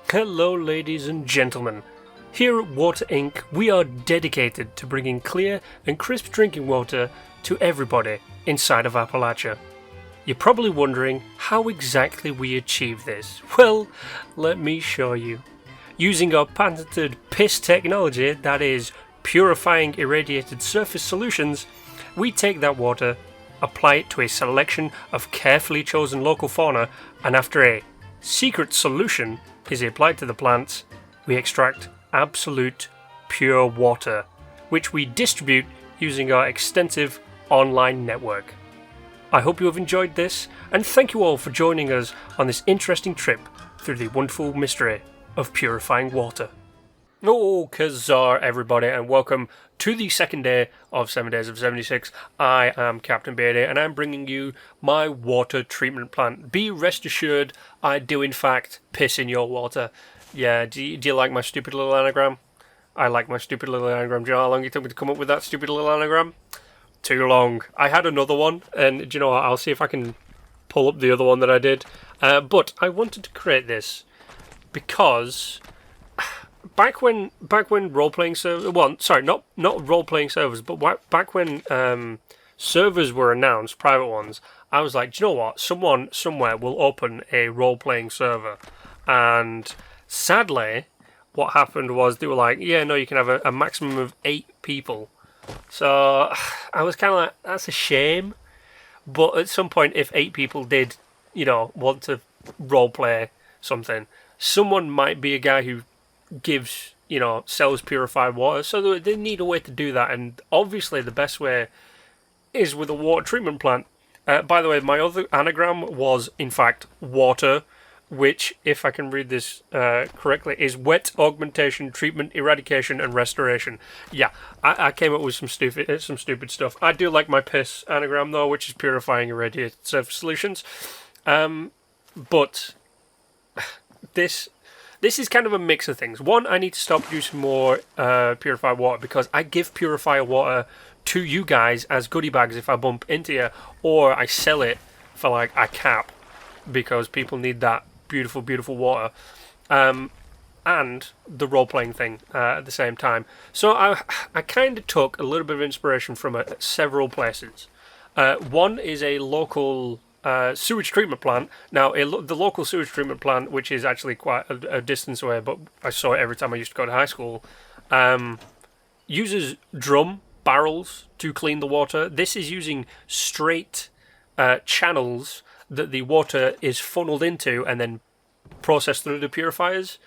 Hello, ladies and gentlemen. Here at Water Inc., we are dedicated to bringing clear and crisp drinking water to everybody inside of Appalachia. You're probably wondering how exactly we achieve this. Well, let me show you. Using our patented PISS technology, that is, Purifying Irradiated Surface Solutions, we take that water, apply it to a selection of carefully chosen local fauna, and after a secret solution is applied to the plants, we extract absolute pure water, which we distribute using our extensive online network. I hope you have enjoyed this, and thank you all for joining us on this interesting trip through the wonderful mystery of purifying water. Oh, Kazar everybody, and welcome to the second day of 7 Days of 76. I am Captain Beardy, and I'm bringing you my water treatment plant. Be rest assured, I do in fact piss in your water. Yeah, do you like my stupid little anagram? I like my stupid little anagram. Do you know how long it took me to come up with that stupid little anagram? Too long. I had another one, and do you know what? I'll see if I can pull up the other one that I did. But I wanted to create this because back when role-playing servers, well, sorry, not role-playing servers, but back when servers were announced, private ones, I was like, do you know what? Someone somewhere will open a role-playing server, and sadly, what happened was they were like, yeah, no, you can have a maximum of 8 people. So I was kind of like, that's a shame. But at some point, if 8 people did, want to role-play something, someone might be a guy who gives, sells purified water, so they need a way to do that, and obviously the best way is with a water treatment plant. By the way, my other anagram was, in fact, water, which, if I can read this correctly, is wet augmentation, treatment, eradication, and restoration. Yeah, I came up with some stupid stuff. I do like my piss anagram, though, which is purifying irradiated surface solutions. But this is kind of a mix of things. One, I need to stop using more purified water because I give purified water to you guys as goodie bags if I bump into you, or I sell it for like a cap because people need that beautiful, beautiful water. And the role-playing thing at the same time. So I kind of took a little bit of inspiration from several places. One is a local sewage treatment plant. Now, the local sewage treatment plant, which is actually quite a distance away, but I saw it every time I used to go to high school, uses drum barrels to clean the water. This is using straight channels that the water is funneled into and then processed through the purifiers.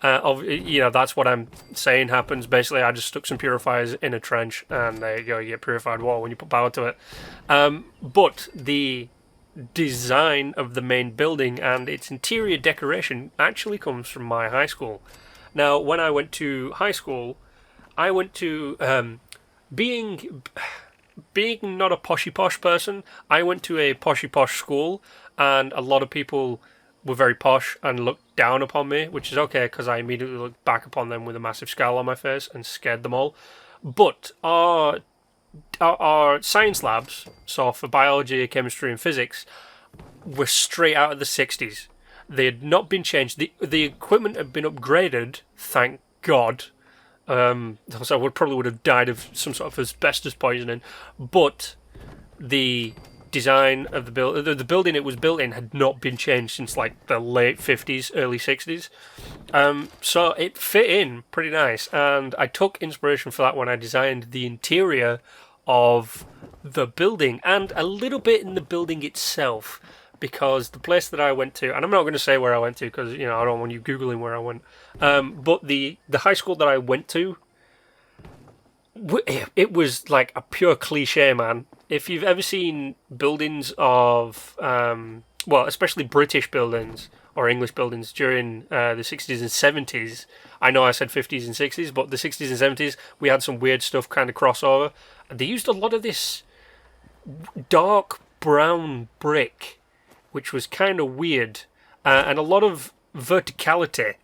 That's what I'm saying happens. Basically, I just stuck some purifiers in a trench, and there you go, you get purified water when you put power to it. But the design of the main building and its interior decoration actually comes from my high school. Now, when I went to high school, I went to being not a poshy posh person, I went to a poshy posh school, and a lot of people were very posh and looked down upon me, which is okay because I immediately looked back upon them with a massive scowl on my face and scared them all. But our science labs, so for biology, chemistry, and physics, were straight out of the 60s. They had not been changed. The equipment had been upgraded, thank God. So I probably would have died of some sort of asbestos poisoning. But the design of the building it was built in had not been changed since like the late 50s, early 60s. So it fit in pretty nice, and I took inspiration for that when I designed the interior of the building and a little bit in the building itself, because the place that I went to, and I'm not going to say where I went to because I don't want you googling where I went, but the high school that I went to, it was like a pure cliche, man. If you've ever seen buildings of, especially British buildings or English buildings during the 60s and 70s, I know I said 50s and 60s, but the 60s and 70s, we had some weird stuff kind of crossover. And they used a lot of this dark brown brick, which was kind of weird, and a lot of verticality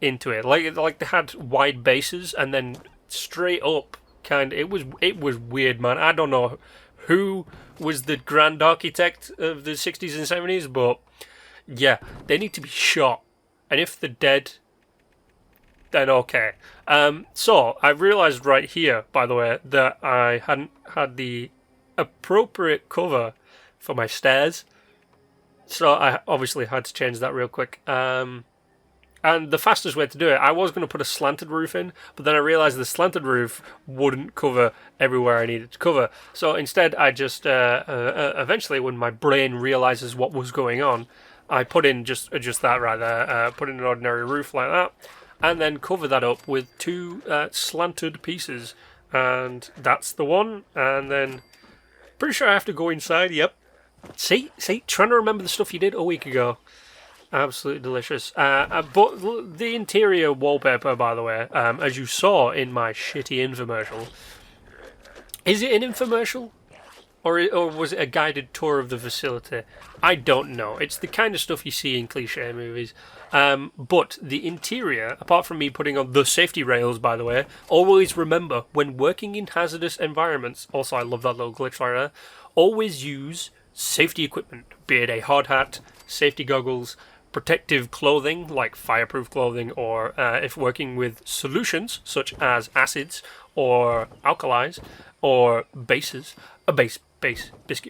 into it. Like they had wide bases and then straight up kind of, it was weird, man. I don't know who was the grand architect of the 60s and 70s, but yeah, they need to be shot. And if they're dead, then okay. So I realised right here, by the way, that I hadn't had the appropriate cover for my stairs. So I obviously had to change that real quick. And the fastest way to do it, I was going to put a slanted roof in, but then I realised the slanted roof wouldn't cover everywhere I needed to cover. So instead, I just, eventually, when my brain realises what was going on, I put in just that right there, put in an ordinary roof like that, and then cover that up with two slanted pieces. And that's the one, and then pretty sure I have to go inside, yep. See, trying to remember the stuff you did a week ago. Absolutely delicious. But the interior wallpaper, by the way, as you saw in my shitty infomercial, is it an infomercial? Or was it a guided tour of the facility? I don't know. It's the kind of stuff you see in cliche movies. But the interior, apart from me putting on the safety rails, by the way, always remember, when working in hazardous environments, also I love that little glitch right there, always use safety equipment, be it a hard hat, safety goggles, protective clothing like fireproof clothing, or if working with solutions such as acids or alkalis or bases, a biscuit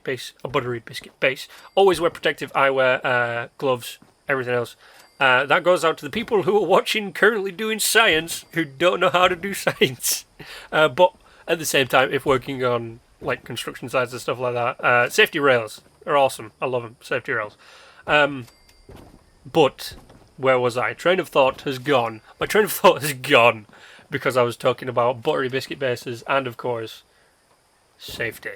base, a buttery biscuit base, always wear protective eyewear, gloves, everything else. That goes out to the people who are watching currently doing science who don't know how to do science, but at the same time, if working on like construction sites and stuff like that, safety rails are awesome. I love them, safety rails. But where was I? Train of thought has gone. My train of thought has gone because I was talking about buttery biscuit bases and, of course, safety.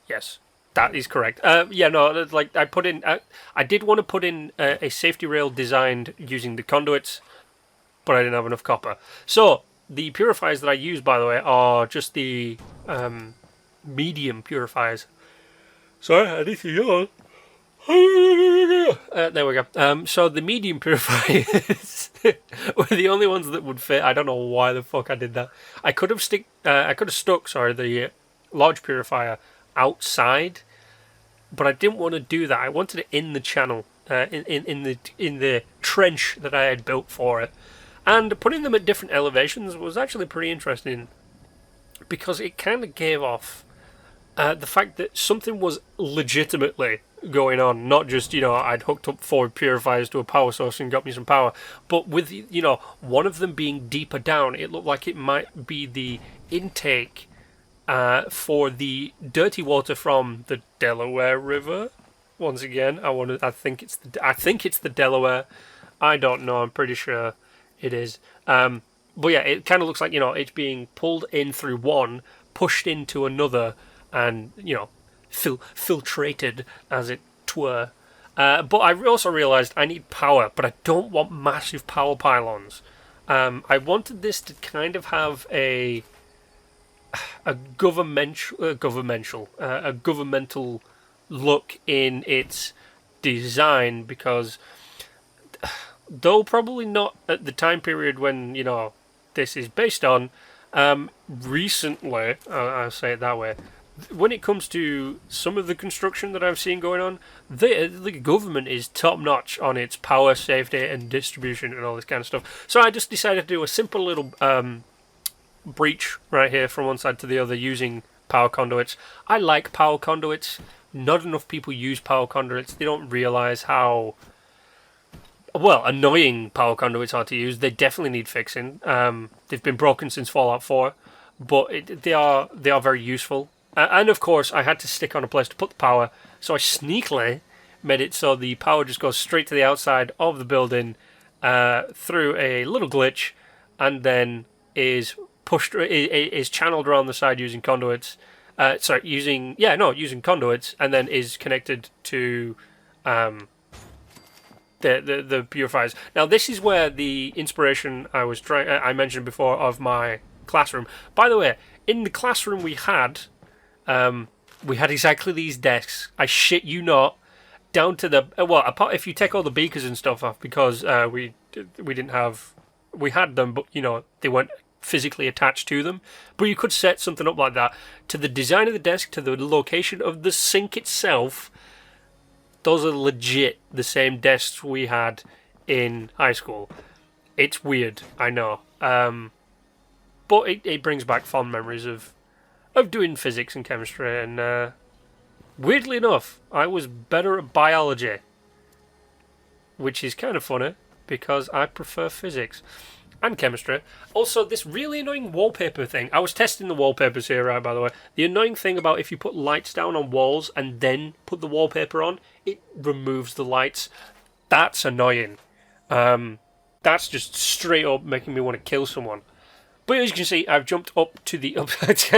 Yes, that is correct. Yeah, no, like I put in. I did want to put in a safety rail designed using the conduits, but I didn't have enough copper. So the purifiers that I use, by the way, are just the medium purifiers. Sorry, I need to yawn. There we go. So the medium purifiers were the only ones that would fit. I don't know why the fuck I did that. I could have stuck the large purifier outside, but I didn't want to do that. I wanted it in the channel, in the trench that I had built for it. And putting them at different elevations was actually pretty interesting because it kind of gave off the fact that something was legitimately going on, not just, I'd hooked up 4 purifiers to a power source and got me some power, but with, one of them being deeper down, it looked like it might be the intake for the dirty water from the Delaware River. Once again, I think it's the Delaware. I don't know, I'm pretty sure it is. But yeah, it kind of looks like, it's being pulled in through one, pushed into another, and, filtrated, as it were. But I also realised I need power, but I don't want massive power pylons. I wanted this to kind of have a governmental look in its design, because though probably not at the time period when this is based on, recently, I'll say it that way, when it comes to some of the construction that I've seen going on, the government is top notch on its power, safety, and distribution and all this kind of stuff. So I just decided to do a simple little breach right here from one side to the other using power conduits. I like power conduits. Not enough people use power conduits. They don't realise how annoying power conduits are to use. They definitely need fixing. They've been broken since Fallout 4, but they are very useful. And of course, I had to stick on a place to put the power, so I sneakily made it so the power just goes straight to the outside of the building through a little glitch, and then is channeled around the side using conduits. Using conduits, and then is connected to the purifiers. Now, this is where the inspiration I mentioned before of my classroom. By the way, in the classroom we had exactly these desks. I shit you not, down to the apart if you take all the beakers and stuff off, because we had them, but they weren't physically attached to them. But you could set something up like that. To the design of the desk, to the location of the sink itself, those are legit the same desks we had in high school. It's weird, I know. But it brings back fond memories of doing physics and chemistry, and weirdly enough, I was better at biology, which is kind of funny because I prefer physics and chemistry. Also, this really annoying wallpaper thing. I was testing the wallpapers here, right, by the way. The annoying thing about if you put lights down on walls and then put the wallpaper on, it removes the lights. That's annoying. That's just straight up making me want to kill someone. But as you can see, I've jumped up to the...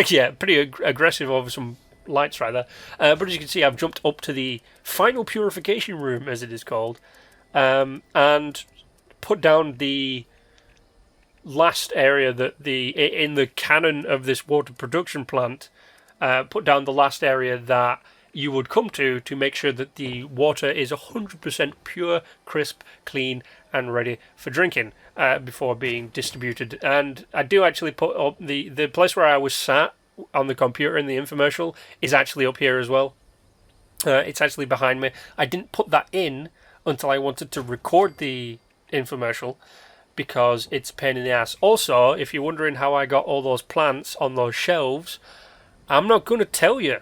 yeah, pretty aggressive over some lights right there. But as you can see, I've jumped up to the final purification room, as it is called, and put down the last area that in the canon of this water production plant, put down the last area that you would come to make sure that the water is 100% pure, crisp, clean, and ready for drinking before being distributed. And I do actually put up the place where I was sat on the computer in the infomercial is actually up here as well. It's actually behind me. I didn't put that in until I wanted to record the infomercial, because it's a pain in the ass. Also, if you're wondering how I got all those plants on those shelves, I'm not going to tell you.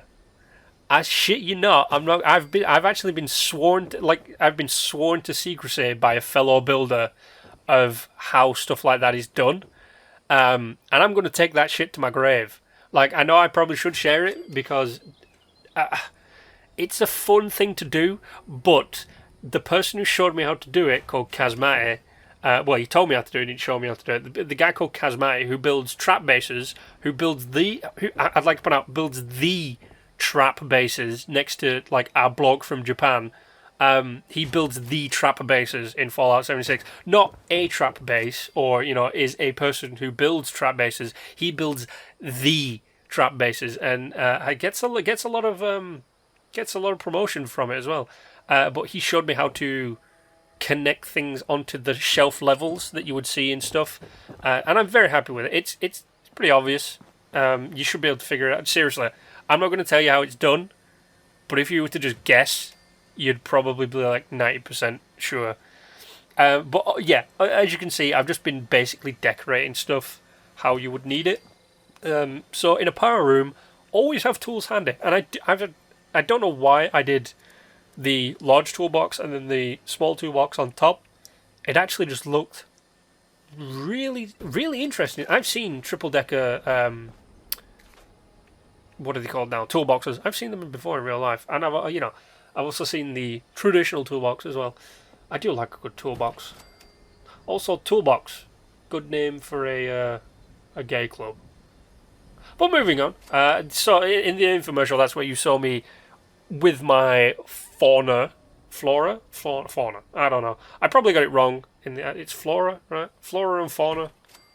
I shit you not. I'm not. I've actually been sworn to secrecy by a fellow builder of how stuff like that is done, and I'm going to take that shit to my grave. Like, I know I probably should share it because it's a fun thing to do, but the person who showed me how to do it, called Kazmati, well, he told me how to do it, he didn't show me how to do it. The guy called Kazmati, who builds trap bases, builds the trap bases next to, like, our bloke from Japan. He builds the trap bases in Fallout 76. Not a trap base, or, is a person who builds trap bases. He builds the trap bases, and gets a lot of promotion from it as well. But he showed me how to connect things onto the shelf levels that you would see and stuff, and I'm very happy with it. It's pretty obvious. You should be able to figure it out. Seriously, I'm not going to tell you how it's done, but if you were to just guess, you'd probably be like 90% sure. But yeah, as you can see, I've just been basically decorating stuff how you would need it. So in a power room, always have tools handy, and I don't know why I did the large toolbox and then the small toolbox on top. It actually just looked really, really interesting. I've seen triple-decker, what are they called now? Toolboxes. I've seen them before in real life, and I've also seen the traditional toolbox as well. I do like a good toolbox. Also, Toolbox, good name for a gay club. But moving on. So in the infomercial, that's where you saw me with my flora. I don't know. I probably got it wrong. It's flora, right? Flora and fauna.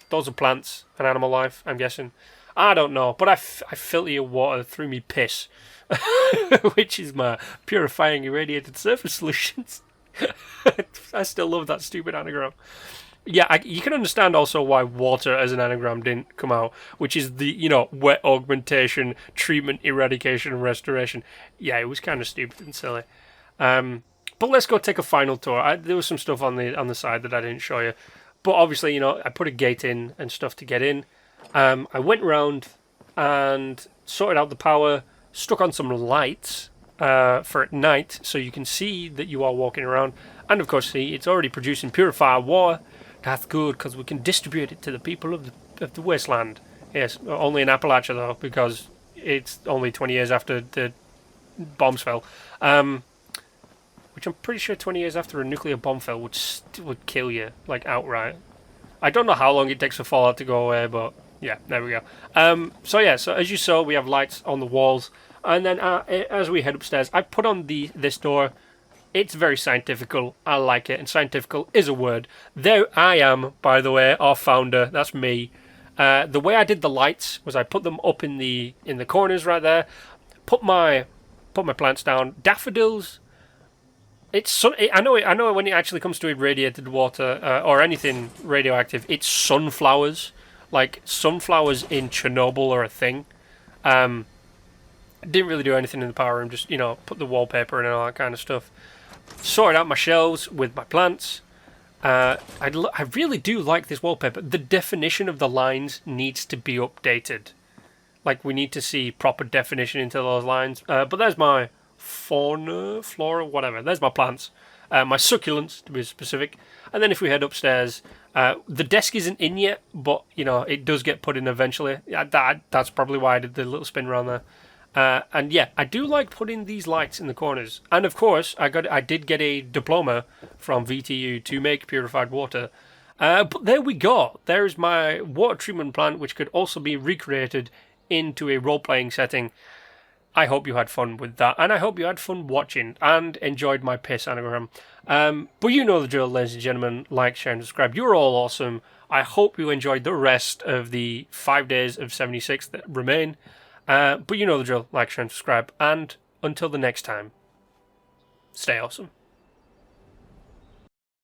Those are plants and animal life, I'm guessing. I don't know, but I filter your water through me piss, which is my purifying irradiated surface solutions. I still love that stupid anagram. Yeah, you can understand also why water as an anagram didn't come out, which is the, wet augmentation, treatment, eradication, and restoration. Yeah, it was kind of stupid and silly. But let's go take a final tour. There was some stuff on the side that I didn't show you. But obviously, I put a gate in and stuff to get in. I went around and sorted out the power, stuck on some lights for at night so you can see that you are walking around. And of course, see, it's already producing purified water. That's good, because we can distribute it to the people of the wasteland. Yes, only in Appalachia, though, because it's only 20 years after the bombs fell. Which I'm pretty sure 20 years after a nuclear bomb fell would kill you, like, outright. I don't know how long it takes for Fallout to go away, but yeah, there we go. So as you saw, we have lights on the walls. And then as we head upstairs, I put on this door. It's very scientifical. I like it, and scientifical is a word. There I am, by the way, our founder. That's me. The way I did the lights was I put them up in the corners right there. Put my plants down. Daffodils. I know when it actually comes to irradiated water or anything radioactive, it's sunflowers. Like sunflowers in Chernobyl are a thing. I didn't really do anything in the power room. Just put the wallpaper in and all that kind of stuff. Sorted out my shelves with my plants, I really do like this wallpaper. The definition of the lines needs to be updated. Like, we need to see proper definition into those lines. But there's my flora, whatever. There's my plants. My succulents, to be specific. And then if we head upstairs, the desk isn't in yet, but, you know, it does get put in eventually. That's probably why I did the little spin around there. And yeah, I do like putting these lights in the corners. And of course, I did get a diploma from VTU to make purified water. But there we go. There's my water treatment plant, which could also be recreated into a role-playing setting. I hope you had fun with that, and I hope you had fun watching and enjoyed my piss anagram. But you know the drill, ladies and gentlemen. Like, share, and subscribe. You're all awesome. I hope you enjoyed the rest of the 5 days of 76 that remain. But you know the drill. Like, share, and subscribe. And until the next time, stay awesome.